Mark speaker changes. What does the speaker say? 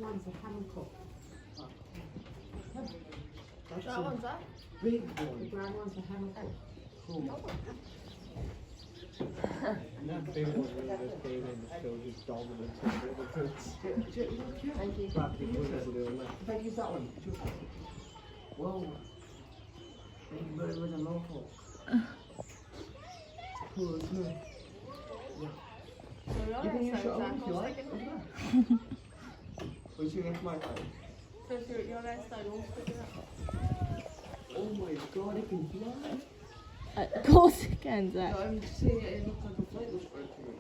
Speaker 1: one's a Hancock. That's
Speaker 2: That
Speaker 1: a
Speaker 2: one's that?
Speaker 1: big one. The brown one's a Hancock. Cool.
Speaker 3: And that big one really just came in and showed his dominance over the fruits.
Speaker 2: Thank you.
Speaker 3: Probably wouldn't do it.
Speaker 1: If I use that one, it's your fault. Whoa. Big bird with a mohawk. Cool, isn't it? Yeah.
Speaker 2: So your
Speaker 1: You can use
Speaker 2: last
Speaker 1: your own
Speaker 2: time,
Speaker 1: if you like.
Speaker 2: second.
Speaker 1: Over there. What you think my time?
Speaker 2: So if your last time, all stick it up.
Speaker 1: Oh my god, it can fly.
Speaker 4: Of course it can, Zach.
Speaker 1: I'm saying it looks like a flight was broken.